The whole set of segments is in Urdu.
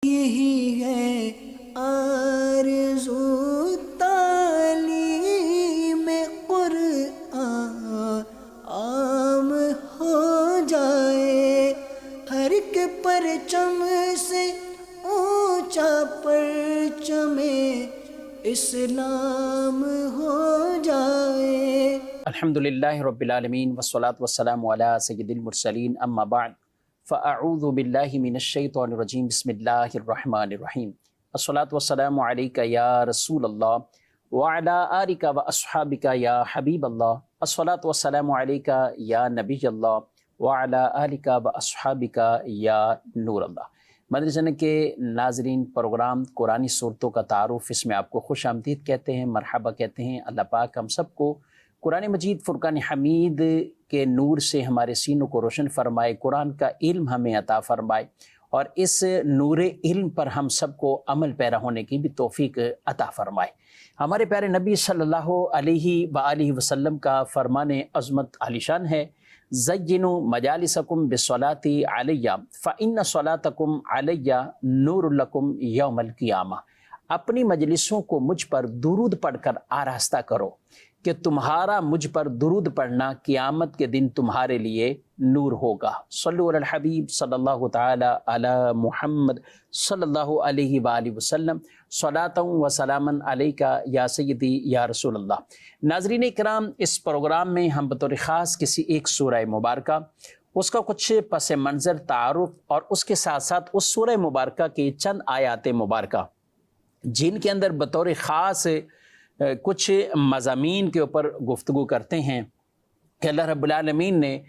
یہی ہے آرزو تعلیم قرآن عام ہو جائے، ہر ایک پرچم سے اونچا پرچم اسلام ہو جائے۔ الحمدللہ رب العالمین والصلاة والسلام علی سید المرسلین، اما بعد فاعوذ باللہ من الشیطان الرجیم، بسم اللہ الرحمن الرحیم۔ الصلاة والسلام علیکہ یا رسول اللہ وعلی آلک واصحابک یا حبیب اللہ، الصلاة والسلام علیکہ یا نبی اللہ وعلی آلک واصحابک یا نور اللہ۔ مدنی چینل کے ناظرین، پروگرام قرآنی صورتوں کا تعارف، اس میں آپ کو خوش آمدید کہتے ہیں، مرحبا کہتے ہیں۔ اللہ پاک ہم سب کو قرآن مجید فرقان حمید کے نور سے ہمارے سینوں کو روشن فرمائے، قرآن کا علم ہمیں عطا فرمائے، اور اس نور علم پر ہم سب کو عمل پیرا ہونے کی بھی توفیق عطا فرمائے۔ ہمارے پیارے نبی صلی اللہ علیہ وآلہ وسلم کا فرمان عظمت عالیشان ہے، زینوا مجالسکم بالصلاۃ علیہ فإن صلاتکم علیہ نور لکم یوم القیامہ۔ اپنی مجلسوں کو مجھ پر درود پڑھ کر آراستہ کرو کہ تمہارا مجھ پر درود پڑھنا قیامت کے دن تمہارے لیے نور ہوگا۔ صلو علی الحبیب صلی اللہ تعالی علی محمد صلی اللہ علیہ وآلہ وسلم، صلاۃ و سلاما علیکہ یا سیدی یا رسول اللہ۔ ناظرین اکرام، اس پروگرام میں ہم بطور خاص کسی ایک سورہ مبارکہ، اس کا کچھ پس منظر، تعارف، اور اس کے ساتھ ساتھ اس سورہ مبارکہ کی چند آیات مبارکہ جن کے اندر بطور خاص کچھ مضامین کے اوپر گفتگو کرتے ہیں کہ اللہ رب العالمین نے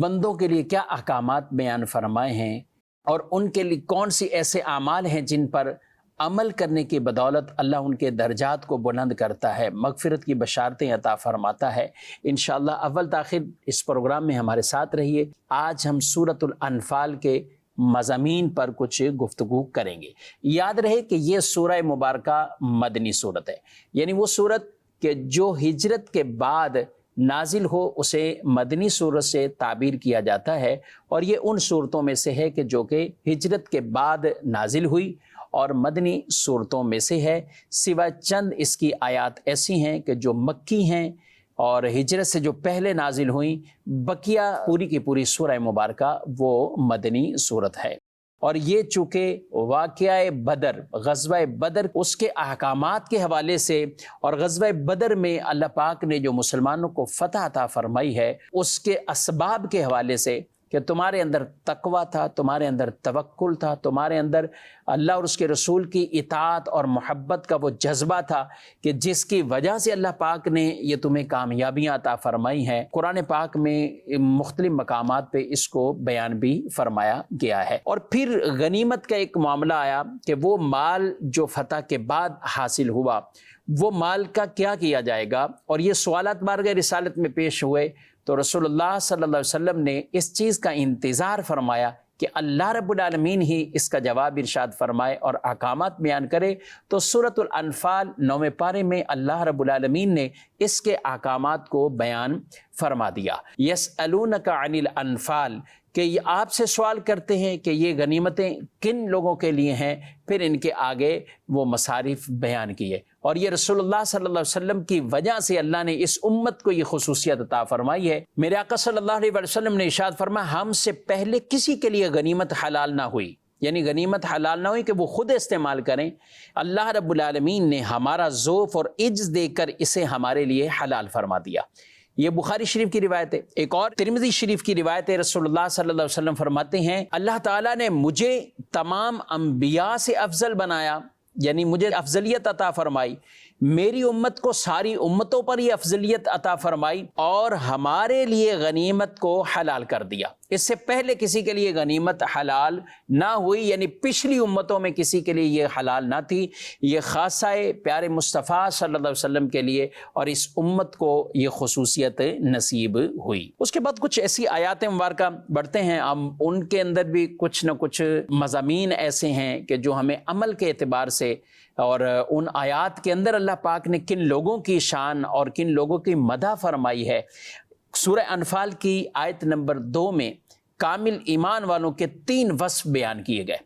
بندوں کے لیے کیا احکامات بیان فرمائے ہیں، اور ان کے لیے کون سی ایسے اعمال ہیں جن پر عمل کرنے کی بدولت اللہ ان کے درجات کو بلند کرتا ہے، مغفرت کی بشارتیں عطا فرماتا ہے۔ انشاءاللہ اول تاخیر اس پروگرام میں ہمارے ساتھ رہیے۔ آج ہم سورۃ الانفال کے مضامین پر کچھ گفتگو کریں گے۔ یاد رہے کہ یہ سورہ مبارکہ مدنی صورت ہے، یعنی وہ صورت کہ جو ہجرت کے بعد نازل ہو اسے مدنی صورت سے تعبیر کیا جاتا ہے، اور یہ ان صورتوں میں سے ہے کہ جو کہ ہجرت کے بعد نازل ہوئی اور مدنی صورتوں میں سے ہے، سوائے چند اس کی آیات ایسی ہیں کہ جو مکی ہیں اور ہجرت سے جو پہلے نازل ہوئیں، بقیہ پوری کی پوری سورہ مبارکہ وہ مدنی صورت ہے۔ اور یہ چونکہ واقعہ بدر، غزوہ بدر، اس کے احکامات کے حوالے سے، اور غزوہ بدر میں اللہ پاک نے جو مسلمانوں کو فتح عطا فرمائی ہے اس کے اسباب کے حوالے سے، کہ تمہارے اندر تقویٰ تھا، تمہارے اندر توکل تھا، تمہارے اندر اللہ اور اس کے رسول کی اطاعت اور محبت کا وہ جذبہ تھا کہ جس کی وجہ سے اللہ پاک نے یہ تمہیں کامیابیاں عطا فرمائی ہیں۔ قرآن پاک میں مختلف مقامات پہ اس کو بیان بھی فرمایا گیا ہے۔ اور پھر غنیمت کا ایک معاملہ آیا کہ وہ مال جو فتح کے بعد حاصل ہوا، وہ مال کا کیا کیا جائے گا، اور یہ سوالات بارگاہ رسالت میں پیش ہوئے تو رسول اللہ صلی اللہ علیہ وسلم نے اس چیز کا انتظار فرمایا کہ اللہ رب العالمین ہی اس کا جواب ارشاد فرمائے اور احکامات بیان کرے۔ تو سورۃ الانفال 9ویں پارے میں اللہ رب العالمین نے اس کے احکامات کو بیان فرما دیا۔ یسألونک عن الانفال، کہ یہ آپ سے سوال کرتے ہیں کہ یہ غنیمتیں کن لوگوں کے لیے ہیں، پھر ان کے آگے وہ مصارف بیان کیے، اور یہ رسول اللہ صلی اللہ علیہ وسلم کی وجہ سے اللہ نے اس امت کو یہ خصوصیت عطا فرمائی ہے۔ میرے آقا صلی اللہ علیہ وسلم نے ارشاد فرمایا، ہم سے پہلے کسی کے لیے غنیمت حلال نہ ہوئی، یعنی غنیمت حلال نہ ہوئی کہ وہ خود استعمال کریں، اللہ رب العالمین نے ہمارا ذوف اور عجز دے کر اسے ہمارے لیے حلال فرما دیا۔ یہ بخاری شریف کی روایت ہے۔ ایک اور ترمذی شریف کی روایت ہے، رسول اللہ صلی اللہ علیہ وسلم فرماتے ہیں، اللہ تعالیٰ نے مجھے تمام انبیاء سے افضل بنایا، یعنی مجھے افضلیت عطا فرمائی، میری امت کو ساری امتوں پر یہ افضلیت عطا فرمائی، اور ہمارے لیے غنیمت کو حلال کر دیا۔ اس سے پہلے کسی کے لیے غنیمت حلال نہ ہوئی، یعنی پچھلی امتوں میں کسی کے لیے یہ حلال نہ تھی، یہ خاصہ پیارے مصطفیٰ صلی اللہ علیہ وسلم کے لیے، اور اس امت کو یہ خصوصیت نصیب ہوئی۔ اس کے بعد کچھ ایسی آیات مبارکہ بڑھتے ہیں، ہم ان کے اندر بھی کچھ نہ کچھ مضامین ایسے ہیں کہ جو ہمیں عمل کے اعتبار سے، اور ان آیات کے اندر اللہ پاک نے کن لوگوں کی شان اور کن لوگوں کی مدح فرمائی ہے۔ سورہ انفال کی آیت نمبر 2 میں کامل ایمان والوں کے 3 وصف بیان کیے گئے۔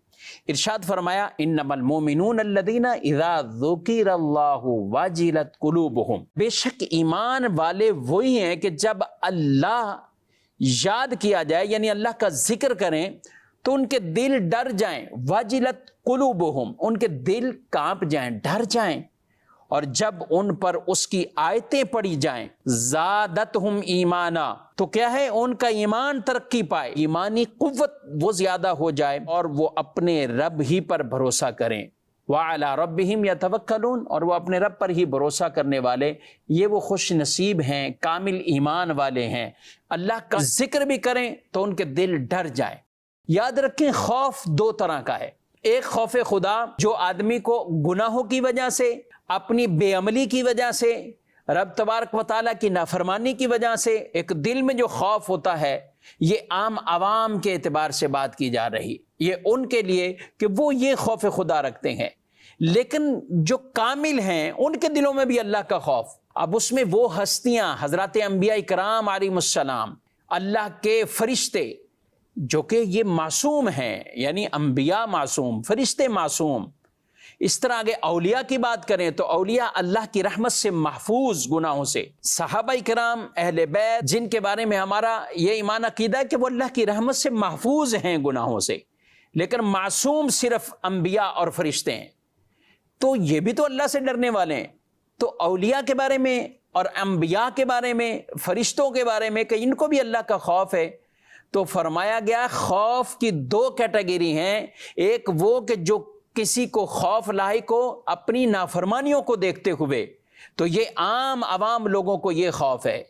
ارشاد فرمایا انما المؤمنون الذین اذا ذکر اللہ وجلت قلوبہم، بے شک ایمان والے وہی ہیں کہ جب اللہ یاد کیا جائے یعنی اللہ کا ذکر کریں تو ان کے دل ڈر جائیں، وجلت قلوبہم، ان کے دل کانپ جائیں، ڈر جائیں، اور جب ان پر اس کی آیتیں پڑھی جائیں زادتہم ایمانا، تو کیا ہے ان کا ایمان ترقی پائے، ایمانی قوت وہ زیادہ ہو جائے اور وہ اپنے رب ہی پر بھروسہ کریں، وعلی ربہم یتوکلون، اور وہ اپنے رب پر ہی بھروسہ کرنے والے یہ وہ خوش نصیب ہیں، کامل ایمان والے ہیں، اللہ کا ذکر بھی کریں تو ان کے دل ڈر جائیں۔ یاد رکھیں خوف دو طرح کا ہے، ایک خوف خدا جو آدمی کو گناہوں کی وجہ سے، اپنی بے عملی کی وجہ سے، رب تبارک و تعالیٰ کی نافرمانی کی وجہ سے ایک دل میں جو خوف ہوتا ہے، یہ عام عوام کے اعتبار سے بات کی جا رہی، یہ ان کے لیے کہ وہ یہ خوف خدا رکھتے ہیں، لیکن جو کامل ہیں ان کے دلوں میں بھی اللہ کا خوف۔ اب اس میں وہ ہستیاں حضرات انبیاء کرام علیہم السلام، اللہ کے فرشتے جو کہ یہ معصوم ہیں، یعنی انبیاء معصوم، فرشتے معصوم، اس طرح آگے اولیاء کی بات کریں تو اولیاء اللہ کی رحمت سے محفوظ گناہوں سے، صحابہ کرام اہل بیت جن کے بارے میں ہمارا یہ ایمان عقیدہ ہے کہ وہ اللہ کی رحمت سے محفوظ ہیں گناہوں سے، لیکن معصوم صرف انبیاء اور فرشتے ہیں، تو یہ بھی تو اللہ سے ڈرنے والے ہیں۔ تو اولیاء کے بارے میں اور انبیاء کے بارے میں، فرشتوں کے بارے میں کہ ان کو بھی اللہ کا خوف ہے، تو فرمایا گیا خوف کی دو کیٹیگری ہیں، ایک وہ کہ جو کسی کو خوف لاحق ہو اپنی نافرمانیوں کو دیکھتے ہوئے، تو یہ عام عوام لوگوں کو یہ خوف ہے،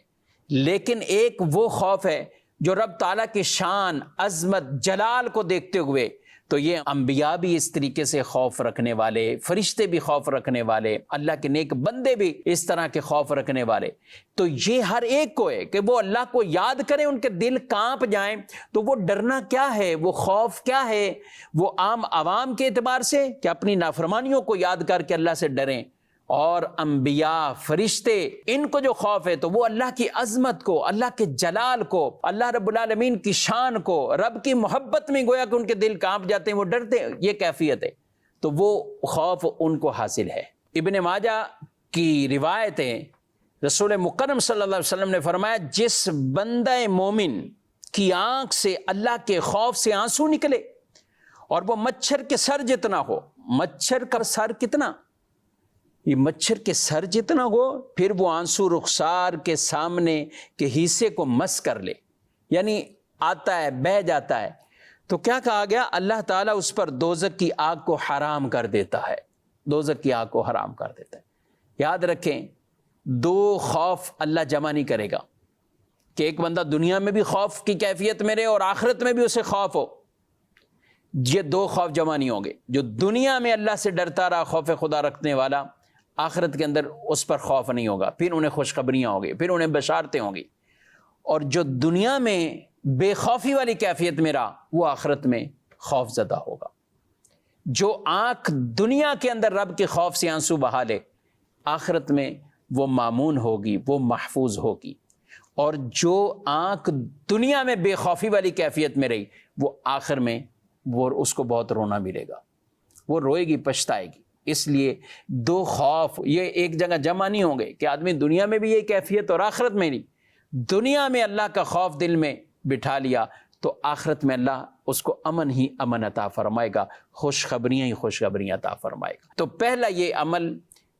لیکن ایک وہ خوف ہے جو رب تعالیٰ کی شان، عظمت، جلال کو دیکھتے ہوئے، تو یہ انبیاء بھی اس طریقے سے خوف رکھنے والے، فرشتے بھی خوف رکھنے والے، اللہ کے نیک بندے بھی اس طرح کے خوف رکھنے والے، تو یہ ہر ایک کو ہے کہ وہ اللہ کو یاد کریں، ان کے دل کانپ جائیں، تو وہ ڈرنا کیا ہے، وہ خوف کیا ہے، وہ عام عوام کے اعتبار سے کہ اپنی نافرمانیوں کو یاد کر کے اللہ سے ڈریں، اور انبیاء فرشتے ان کو جو خوف ہے تو وہ اللہ کی عظمت کو، اللہ کے جلال کو، اللہ رب العالمین کی شان کو، رب کی محبت میں گویا کہ ان کے دل کانپ جاتے ہیں، وہ ڈرتے ہیں، یہ کیفیت ہے، تو وہ خوف ان کو حاصل ہے۔ ابن ماجہ کی روایت ہے، رسول مکرم صلی اللہ علیہ وسلم نے فرمایا جس بندہ مومن کی آنکھ سے اللہ کے خوف سے آنسو نکلے اور وہ مچھر کے سر جتنا ہو، مچھر کا سر کتنا، یہ مچھر کے سر جتنا ہو، پھر وہ آنسو رخسار کے سامنے کے حصے کو مس کر لے، یعنی آتا ہے، بہہ جاتا ہے، تو کیا کہا گیا، اللہ تعالیٰ اس پر دوزخ کی آگ کو حرام کر دیتا ہے، دوزخ کی آگ کو حرام کر دیتا ہے۔ یاد رکھیں دو خوف اللہ جمع نہیں کرے گا، کہ ایک بندہ دنیا میں بھی خوف کی کیفیت میں رہے اور آخرت میں بھی اسے خوف ہو، یہ دو خوف جمع نہیں ہوں گے۔ جو دنیا میں اللہ سے ڈرتا رہا، خوف خدا رکھنے والا، آخرت کے اندر اس پر خوف نہیں ہوگا، پھر انہیں خوشخبریاں ہوں گی، پھر انہیں بشارتیں ہوں گی، اور جو دنیا میں بے خوفی والی کیفیت میں رہا وہ آخرت میں خوف زدہ ہوگا۔ جو آنکھ دنیا کے اندر رب کے خوف سے آنسو بہا لے، آخرت میں وہ مامون ہوگی، وہ محفوظ ہوگی، اور جو آنکھ دنیا میں بے خوفی والی کیفیت میں رہی وہ آخر میں وہ اس کو بہت رونا ملے گا، وہ روئے گی، پچھتائے گی۔ اس لیے دو خوف یہ ایک جگہ جمع نہیں ہوں گے کہ آدمی دنیا میں بھی یہ کیفیت اور آخرت میں نہیں۔ دنیا میں اللہ کا خوف دل میں بٹھا لیا تو آخرت میں اللہ اس کو امن ہی امن عطا فرمائے گا، خوشخبریاں ہی خوشخبریاں عطا فرمائے گا۔ تو پہلا یہ عمل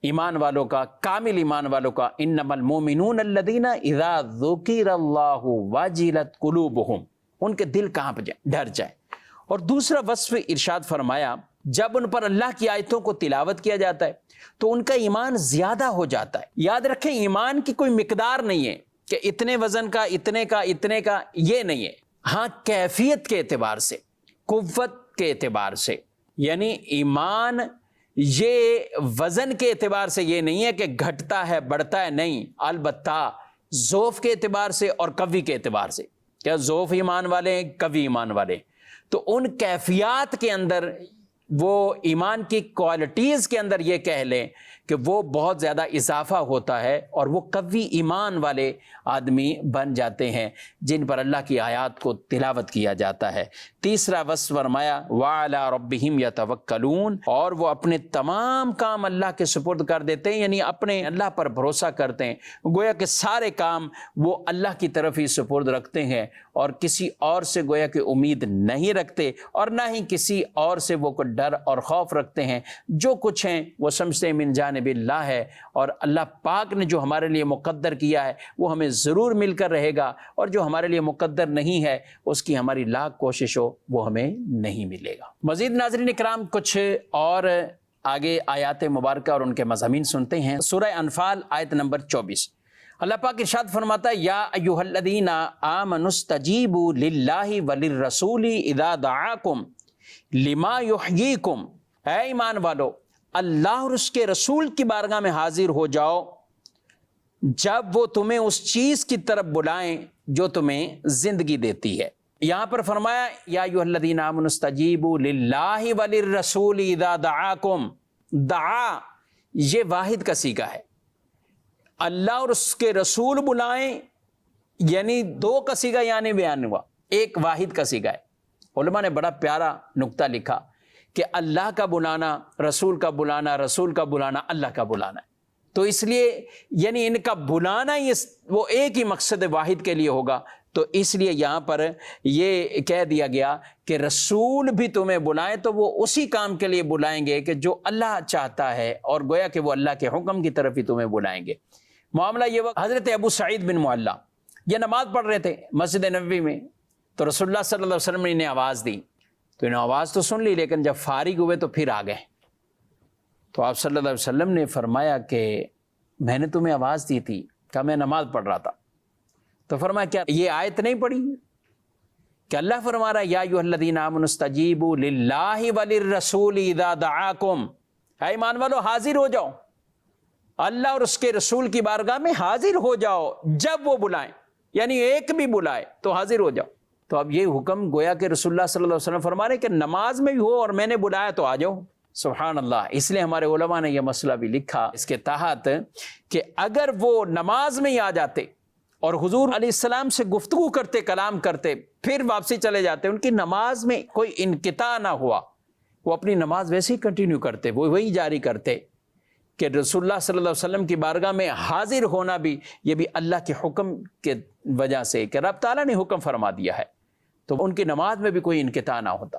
ایمان والوں کا، کامل ایمان والوں کا، انما المؤمنون الذین اذا ذکر اللہ وجلت قلوبہم، ان کے دل کانپ جائیں، ڈر جائیں۔ اور دوسرا وصف ارشاد فرمایا جب ان پر اللہ کی آیتوں کو تلاوت کیا جاتا ہے تو ان کا ایمان زیادہ ہو جاتا ہے۔ یاد رکھیں ایمان کی کوئی مقدار نہیں ہے کہ اتنے وزن کا، اتنے کا، اتنے کا، یہ نہیں ہے، ہاں کیفیت کے اعتبار سے، قوت کے اعتبار سے، یعنی ایمان یہ وزن کے اعتبار سے یہ نہیں ہے کہ گھٹتا ہے بڑھتا ہے، نہیں، البتہ ضعف کے اعتبار سے اور قوی کے اعتبار سے، کیا ضعف ایمان والے ہیں، قوی ایمان والے ہیں، تو ان کیفیات کے اندر وہ ایمان کی کوالٹیز کے اندر یہ کہہ لیں کہ وہ بہت زیادہ اضافہ ہوتا ہے اور وہ قوی ایمان والے آدمی بن جاتے ہیں جن پر اللہ کی آیات کو تلاوت کیا جاتا ہے۔ تیسرا وصف فرمایا وَعَلَىٰ رَبِّهِمْ يَتَوَكَّلُونَ، اور وہ اپنے تمام کام اللہ کے سپرد کر دیتے ہیں، یعنی اپنے اللہ پر بھروسہ کرتے ہیں، گویا کہ سارے کام وہ اللہ کی طرف ہی سپرد رکھتے ہیں اور کسی اور سے گویا کہ امید نہیں رکھتے اور نہ ہی کسی اور سے وہ کوئی ڈر اور خوف رکھتے ہیں۔ جو کچھ ہیں وہ سمجھتے ہیں من جانب اللہ ہے، اور اللہ پاک نے جو ہمارے لیے مقدر کیا ہے وہ ہمیں ضرور مل کر رہے گا، اور جو ہمارے لیے مقدر نہیں ہے اس کی ہماری لاکھ کوشش ہو وہ ہمیں نہیں ملے گا۔ مزید ناظرین اکرام، کچھ اور آگے آیات مبارکہ اور ان کے مضامین سنتے ہیں۔ سورہ انفال آیت نمبر 24، اللہ پاک ارشاد فرماتا ہے یا ایھا الذین آمنوا استجیبوا للہ وللرسول اذا دعاکم لما یحییکم، اے ایمان والو اللہ اور اس کے رسول کی بارگاہ میں حاضر ہو جاؤ جب وہ تمہیں اس چیز کی طرف بلائیں جو تمہیں زندگی دیتی ہے۔ یہاں پر فرمایا یا ایھا الذین آمنوا استجیبوا للہ وللرسول اذا دعاکم، دعا یہ واحد کا صیغہ ہے، اللہ اور اس کے رسول بلائیں یعنی دو کا صیغہ یعنی بیان ہوا، ایک واحد کا صیغہ ہے۔ علماء نے بڑا پیارا نقطہ لکھا کہ اللہ کا بلانا، رسول کا بلانا، رسول کا بلانا، اللہ کا بلانا ہے، تو اس لیے یعنی ان کا بلانا وہ ایک ہی مقصد واحد کے لیے ہوگا، تو اس لیے یہاں پر یہ کہہ دیا گیا کہ رسول بھی تمہیں بلائیں تو وہ اسی کام کے لیے بلائیں گے کہ جو اللہ چاہتا ہے، اور گویا کہ وہ اللہ کے حکم کی طرف ہی تمہیں بلائیں گے۔ معاملہ یہ وقت حضرت ابو سعید بن معلہ یہ نماز پڑھ رہے تھے مسجد نبوی میں، تو رسول اللہ صلی اللہ علیہ وسلم نے انہیں آواز دی، تو انہیں آواز تو سن لی لیکن جب فارغ ہوئے تو پھر آ گئے، تو آپ صلی اللہ علیہ وسلم نے فرمایا کہ میں نے تمہیں آواز دی تھی، کہا میں نماز پڑھ رہا تھا، تو فرمایا کیا یہ آیت نہیں پڑھی کہ اللہ فرما رہا ہے یا ایھا الذین آمنوا استجیبوا للہ وللرسول اذا دعاکم، اے ایمان والو حاضر ہو جاؤ، اللہ اور اس کے رسول کی بارگاہ میں حاضر ہو جاؤ جب وہ بلائیں، یعنی ایک بھی بلائے تو حاضر ہو جاؤ۔ تو اب یہ حکم گویا کہ رسول اللہ صلی اللہ علیہ وسلم فرما رہے کہ نماز میں بھی ہو اور میں نے بلایا تو آ جاؤ۔ سبحان اللہ، اس لیے ہمارے علماء نے یہ مسئلہ بھی لکھا اس کے تحت کہ اگر وہ نماز میں ہی آ جاتے اور حضور علیہ السلام سے گفتگو کرتے، کلام کرتے، پھر واپسی چلے جاتے، ان کی نماز میں کوئی انقطاع نہ ہوا، وہ اپنی نماز ویسے ہی کنٹینیو کرتے، وہ وہی جاری کرتے، کہ رسول اللہ صلی اللہ علیہ وسلم کی بارگاہ میں حاضر ہونا بھی یہ بھی اللہ کے حکم کے وجہ سے کہ رب تعالیٰ نے حکم فرما دیا ہے، تو ان کی نماز میں بھی کوئی انقطاع نہ ہوتا۔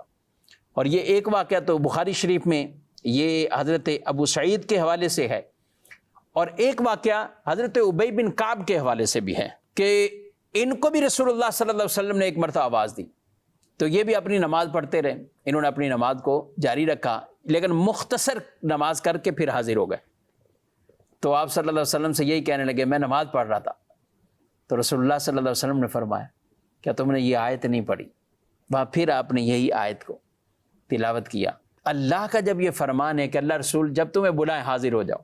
اور یہ ایک واقعہ تو بخاری شریف میں یہ حضرت ابو سعید کے حوالے سے ہے، اور ایک واقعہ حضرت ابی بن کعب کے حوالے سے بھی ہے کہ ان کو بھی رسول اللہ صلی اللہ علیہ وسلم نے ایک مرتبہ آواز دی، تو یہ بھی اپنی نماز پڑھتے رہے، انہوں نے اپنی نماز کو جاری رکھا لیکن مختصر نماز کر کے پھر حاضر ہو گئے، تو آپ صلی اللہ علیہ وسلم سے یہی کہنے لگے میں نماز پڑھ رہا تھا، تو رسول اللہ صلی اللہ علیہ وسلم نے فرمایا کیا تم نے یہ آیت نہیں پڑھی؟ وہاں پھر آپ نے یہی آیت کو تلاوت کیا۔ اللہ کا جب یہ فرمان ہے کہ اللہ رسول جب تمہیں بلائیں حاضر ہو جاؤ،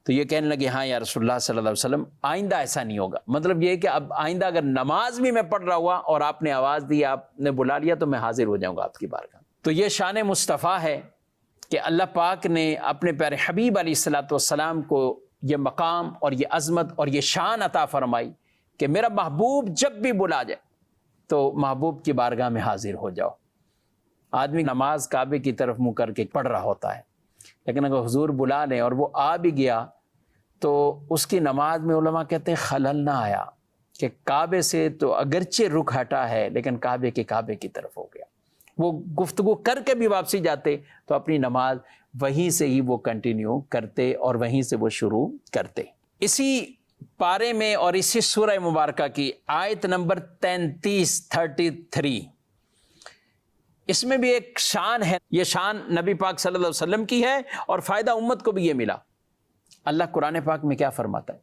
تو یہ کہنے لگے ہاں یا رسول اللہ صلی اللہ علیہ وسلم آئندہ ایسا نہیں ہوگا، مطلب یہ کہ اب آئندہ اگر نماز بھی میں پڑھ رہا ہوا اور آپ نے آواز دی، آپ نے بلا لیا، تو میں حاضر ہو جاؤں گا آپ کی بارگاہ۔ تو یہ شان مصطفیٰ ہے کہ اللہ پاک نے اپنے پیارے حبیب علیہ الصلوۃ والسلام کو یہ مقام اور یہ عظمت اور یہ شان عطا فرمائی کہ میرا محبوب جب بھی بلا جائے تو محبوب کی بارگاہ میں حاضر ہو جاؤ۔ آدمی نماز کعبے کی طرف منہ کر کے پڑھ رہا ہوتا ہے، لیکن اگر حضور بلا لیں اور وہ آ بھی گیا تو اس کی نماز میں علماء کہتے ہیں خلل نہ آیا، کہ کعبے سے تو اگرچہ رخ ہٹا ہے لیکن کعبے کی طرف ہو گیا، وہ گفتگو کر کے بھی واپسی جاتے تو اپنی نماز وہیں سے ہی وہ کنٹینیو کرتے اور وہیں سے وہ شروع کرتے۔ اسی پارے میں اور اسی سورہ مبارکہ کی آیت نمبر 33 اس میں بھی ایک شان ہے، یہ شان نبی پاک صلی اللہ علیہ وسلم کی ہے اور فائدہ امت کو بھی یہ ملا۔ اللہ قرآن پاک میں کیا فرماتا ہے؟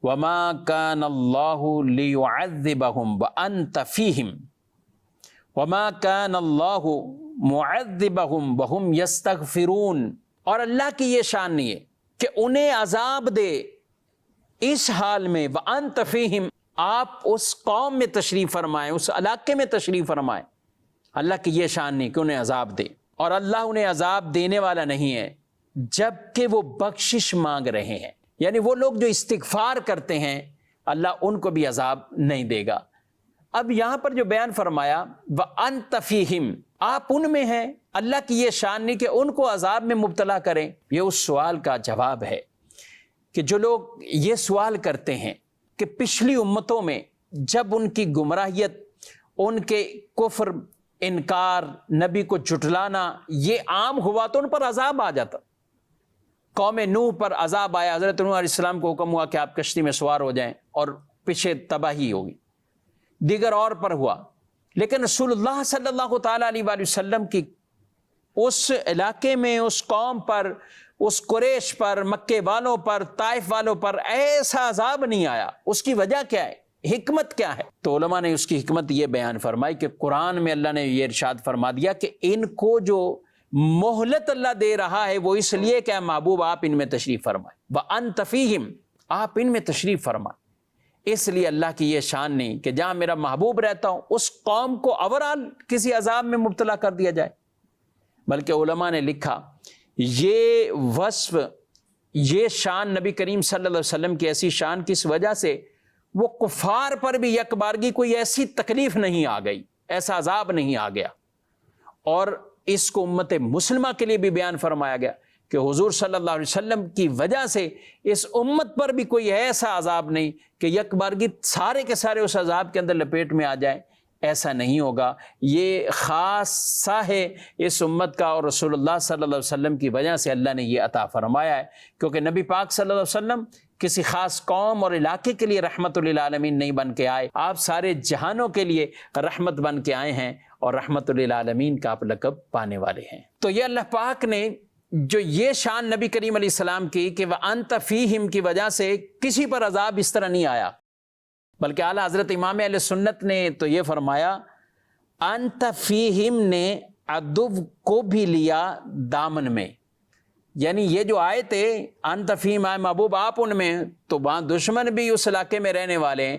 وَمَا كَانَ اللَّهُ لِيُعَذِّبَهُمْ وَأَنْتَ فِيهِمْ وَمَا كَانَ اللَّهُ مُعَذِّبَهُمْ وَهُمْ يَسْتَغْفِرُونَ، اور اللہ کی یہ شان نہیں ہے کہ انہیں عذاب دے اس حال میں وَأَنْتَ فِيهِمْ، آپ اس قوم میں تشریف فرمائیں، اس علاقے میں تشریف فرمائیں، اللہ کی یہ شان نہیں کہ انہیں عذاب دے اور اللہ انہیں عذاب دینے والا نہیں ہے جبکہ وہ بخشش مانگ رہے ہیں. یعنی وہ لوگ جو استغفار کرتے ہیں اللہ ان کو بھی عذاب نہیں دے گا. اب یہاں پر جو بیان فرمایا وَأَنْتَ فِيهِمْ، آپ ان میں ہیں، اللہ کی یہ شان نہیں کہ ان کو عذاب میں مبتلا کریں. یہ اس سوال کا جواب ہے کہ جو لوگ یہ سوال کرتے ہیں کہ پچھلی امتوں میں جب ان کی گمراہیت، ان کے کفر، انکار، نبی کو جھٹلانا یہ عام ہوا تو ان پر عذاب آ جاتا. قوم نوح پر عذاب آیا، حضرت نوح علیہ السلام کو حکم ہوا کہ آپ کشتی میں سوار ہو جائیں اور پیچھے تباہی ہوگی. دیگر اور پر ہوا. لیکن رسول اللہ صلی اللہ تعالیٰ علیہ وآلہ وسلم کی اس علاقے میں، اس قوم پر، اس قریش پر، مکے والوں پر، طائف والوں پر ایسا عذاب نہیں آیا. اس کی وجہ کیا ہے؟ حکمت کیا ہے؟ تو علماء نے اس کی حکمت یہ بیان فرمائی کہ قرآن میں اللہ نے یہ ارشاد فرما دیا کہ ان کو جو مہلت اللہ دے رہا ہے وہ اس لیے کہ محبوب آپ ان میں تشریف فرمائے. وَأَنْتَ فِيهِمْ، آپ ان میں تشریف فرمائے. اس لیے اللہ کی یہ شان نہیں کہ جہاں میرا محبوب رہتا ہوں اس قوم کو اوورال کسی عذاب میں مبتلا کر دیا جائے. بلکہ علماء نے لکھا یہ وصف، یہ شان نبی کریم صلی اللہ علیہ وسلم کی ایسی شان کس وجہ سے وہ کفار پر بھی یک بارگی کوئی ایسی تکلیف نہیں آ گئی، ایسا عذاب نہیں آ گیا. اور اس کو امت مسلمہ کے لیے بھی بیان فرمایا گیا کہ حضور صلی اللہ علیہ وسلم کی وجہ سے اس امت پر بھی کوئی ایسا عذاب نہیں کہ یک بارگی سارے کے سارے اس عذاب کے اندر لپیٹ میں آ جائیں. ایسا نہیں ہوگا. یہ خاصہ ہے اس امت کا، اور رسول اللہ صلی اللہ علیہ وسلم کی وجہ سے اللہ نے یہ عطا فرمایا ہے. کیونکہ نبی پاک صلی اللہ علیہ وسلم کسی خاص قوم اور علاقے کے لیے رحمت للعالمین نہیں بن کے آئے، آپ سارے جہانوں کے لیے رحمت بن کے آئے ہیں اور رحمت للعالمین کا آپ لقب پانے والے ہیں. تو یہ اللہ پاک نے جو یہ شان نبی کریم علیہ السلام کی کہ وَأَنْتَ فِيهِمْ کی وجہ سے کسی پر عذاب اس طرح نہیں آیا، بلکہ اعلیٰ حضرت امام اہل سنت نے تو یہ فرمایا انت فیہم نے عدو کو بھی لیا دامن میں. یعنی یہ جو آئے تھے انت فیہم، آئے محبوب آپ ان میں، تو وہاں دشمن بھی اس علاقے میں رہنے والے ہیں،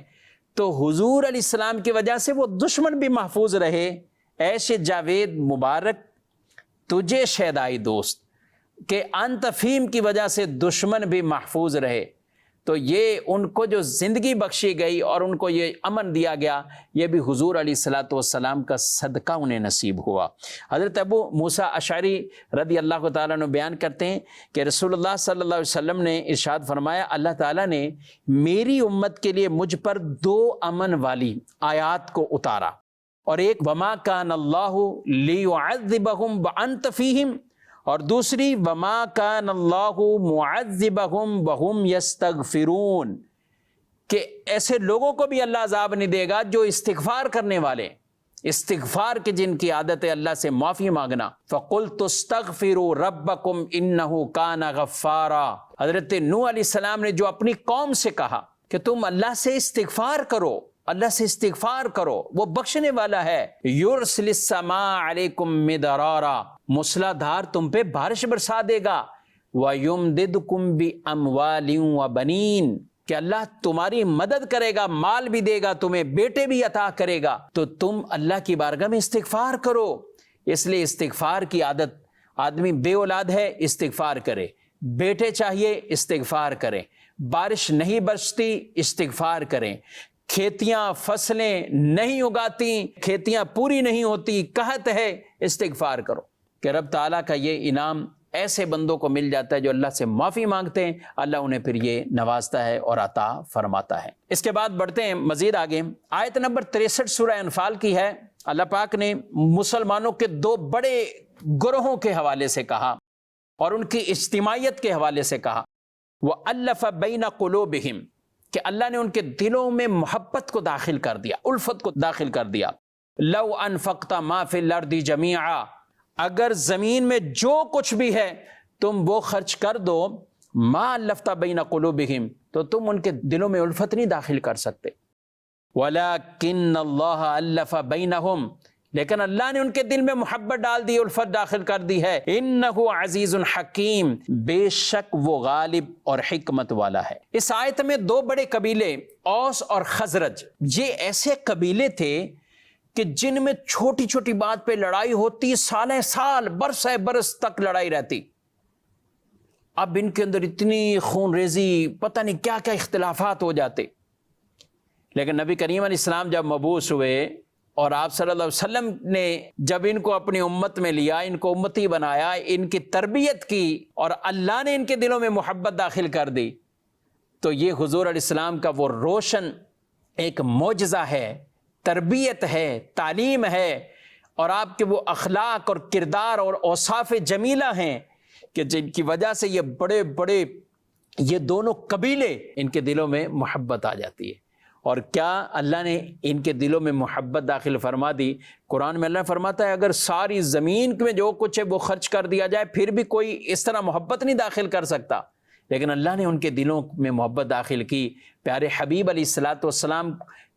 تو حضور علیہ السلام کی وجہ سے وہ دشمن بھی محفوظ رہے. ایسے جاوید مبارک تجھے شیدائی دوست کہ انت فیہم کی وجہ سے دشمن بھی محفوظ رہے. تو یہ ان کو جو زندگی بخشی گئی اور ان کو یہ امن دیا گیا، یہ بھی حضور علیہ الصلوۃ والسلام کا صدقہ انہیں نصیب ہوا. حضرت ابو موسیٰ اشعری رضی اللہ تعالیٰ عنہ بیان کرتے ہیں کہ رسول اللہ صلی اللہ علیہ وسلم نے ارشاد فرمایا اللہ تعالیٰ نے میری امت کے لیے مجھ پر 2 امن والی آیات کو اتارا، اور ایک وما کان اللہ لیعذبہم وانت فیہم، اور دوسری وما کان اللہ معذبہم وہم یستغفرون، کہ ایسے لوگوں کو بھی اللہ عذاب نہیں دے گا جو استغفار کرنے والے، استغفار کی جن کی عادت ہے اللہ سے معافی مانگنا. فَقُلْتُ اسْتَغْفِرُوا رَبَّكُمْ إِنَّهُ كَانَ غَفَّارًا، حضرت نوح علیہ السلام نے جو اپنی قوم سے کہا کہ تم اللہ سے استغفار کرو، اللہ سے استغفار کرو، وہ بخشنے والا ہے. یرسل السماء علیکم مدرارا، موسلا دھار تم پہ بارش برسا دے گا. وَيُمْدِدْكُمْ بِأَمْوَالٍ وَبَنِينَ، کہ اللہ تمہاری مدد کرے گا، مال بھی دے گا تمہیں، بیٹے بھی عطا کرے گا. تو تم اللہ کی بارگاہ میں استغفار کرو. اس لیے استغفار کی عادت، آدمی بے اولاد ہے استغفار کرے، بیٹے چاہیے استغفار کرے، بارش نہیں برستی استغفار کریں، کھیتیاں فصلیں نہیں اگاتی، کھیتیاں پوری نہیں ہوتی، قحط ہے، استغفار کرو. کہ رب تعالیٰ کا یہ انعام ایسے بندوں کو مل جاتا ہے جو اللہ سے معافی مانگتے ہیں، اللہ انہیں پھر یہ نوازتا ہے اور عطا فرماتا ہے. اس کے بعد بڑھتے ہیں مزید آگے. آیت نمبر 63 سورہ انفال کی ہے. اللہ پاک نے مسلمانوں کے 2 بڑے گروہوں کے حوالے سے کہا اور ان کی اجتماعیت کے حوالے سے کہا. وَأَلَّفَ بَيْنَ قُلُوبِهِمْ، کہ اللہ نے ان کے دلوں میں محبت کو داخل کر دیا، الفت کو داخل کر دیا. لَوْ أَنفَقْتَ مَا فِي الْأَرْضِ جَمِيعًا، اگر زمین میں جو کچھ بھی ہے تم وہ خرچ کر دو، مَا أَلَّفْتَ بَيْنَ قُلُوبِهِمْ، تو تم ان کے دلوں میں الفت نہیں داخل کر سکتے. وَلَكِنَّ اللَّهَ أَلَّفَ بَيْنَهُمْ، لیکن اللہ نے ان کے دل میں محبت ڈال دی، الفت داخل کر دی ہے. انہ عزیز حکیم، بے شک وہ غالب اور حکمت والا ہے. اس آیت میں 2 بڑے قبیلے اوس اور خزرج، یہ ایسے قبیلے تھے کہ جن میں چھوٹی چھوٹی بات پہ لڑائی ہوتی، سالیں سال، برس برس تک لڑائی رہتی، اب ان کے اندر اتنی خون ریزی، پتہ نہیں کیا کیا اختلافات ہو جاتے. لیکن نبی کریم علیہ السلام جب مبعوث ہوئے اور آپ صلی اللہ علیہ وسلم نے جب ان کو اپنی امت میں لیا، ان کو امتی بنایا، ان کی تربیت کی اور اللہ نے ان کے دلوں میں محبت داخل کر دی، تو یہ حضور علیہ السلام کا وہ روشن ایک معجزہ ہے، تربیت ہے، تعلیم ہے، اور آپ کے وہ اخلاق اور کردار اور اوصاف جمیلہ ہیں کہ جن کی وجہ سے یہ بڑے بڑے یہ دونوں قبیلے ان کے دلوں میں محبت آ جاتی ہے. اور کیا اللہ نے ان کے دلوں میں محبت داخل فرما دی. قرآن میں اللہ فرماتا ہے اگر ساری زمین میں جو کچھ ہے وہ خرچ کر دیا جائے پھر بھی کوئی اس طرح محبت نہیں داخل کر سکتا، لیکن اللہ نے ان کے دلوں میں محبت داخل کی. پیارے حبیب علیہ الصلاۃ والسلام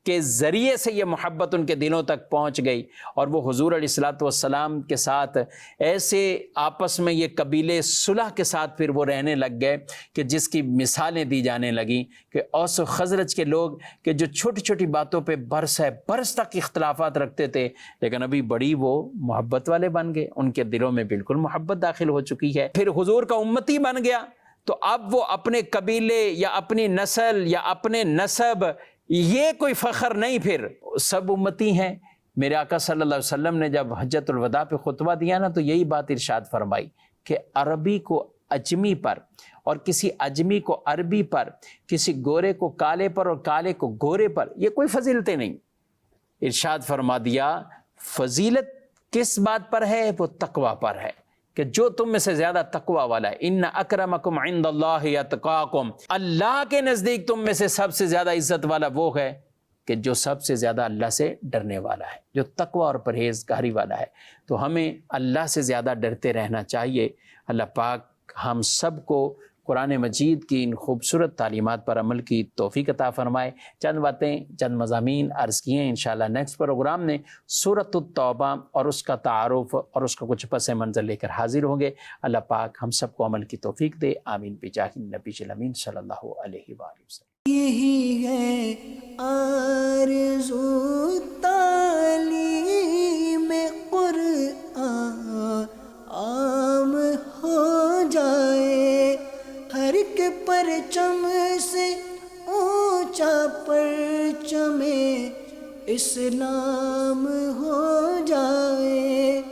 کے ذریعے سے یہ محبت ان کے دلوں تک پہنچ گئی، اور وہ حضور علیہ الصلاۃ والسلام کے ساتھ ایسے آپس میں یہ قبیلے صلح کے ساتھ پھر وہ رہنے لگ گئے کہ جس کی مثالیں دی جانے لگیں کہ اوس و خزرج کے لوگ کہ جو چھوٹی چھوٹی باتوں پہ برس تک اختلافات رکھتے تھے، لیکن ابھی بڑی وہ محبت والے بن گئے، ان کے دلوں میں بالکل محبت داخل ہو چکی ہے. پھر حضور کا امتی بن گیا تو اب وہ اپنے قبیلے یا اپنی نسل یا اپنے نسب یہ کوئی فخر نہیں، پھر سب امتی ہیں. میرے آقا صلی اللہ علیہ وسلم نے جب حجۃ الوداع پہ خطبہ دیا نا تو یہی بات ارشاد فرمائی کہ عربی کو اجمی پر اور کسی اجمی کو عربی پر، کسی گورے کو کالے پر اور کالے کو گورے پر یہ کوئی فضیلتیں نہیں. ارشاد فرما دیا فضیلت کس بات پر ہے؟ وہ تقوی پر ہے کہ جو تم میں سے زیادہ تقوی والا ہے. ان اکرمکم عند اللہ اتقاکم، اللہ کے نزدیک تم میں سے سب سے زیادہ عزت والا وہ ہے کہ جو سب سے زیادہ اللہ سے ڈرنے والا ہے، جو تقوی اور پرہیزگاری والا ہے. تو ہمیں اللہ سے زیادہ ڈرتے رہنا چاہیے. اللہ پاک ہم سب کو قرآن مجید کی ان خوبصورت تعلیمات پر عمل کی توفیق عطا فرمائے. چند باتیں، چند مضامین عرض کیے ہیں. انشاءاللہ نیکسٹ پروگرام میں سورۃ التوبہ اور اس کا تعارف اور اس کا کچھ پس منظر لے کر حاضر ہوں گے. اللہ پاک ہم سب کو عمل کی توفیق دے. آمین بجاہ النبی الامین صلی اللہ علیہ وآلہ وسلم. یہی ہے آرزو تعلیم قرآن عام ہو جائے، ہر ایک پرچم سے اونچا پرچم اسلام ہو جائے.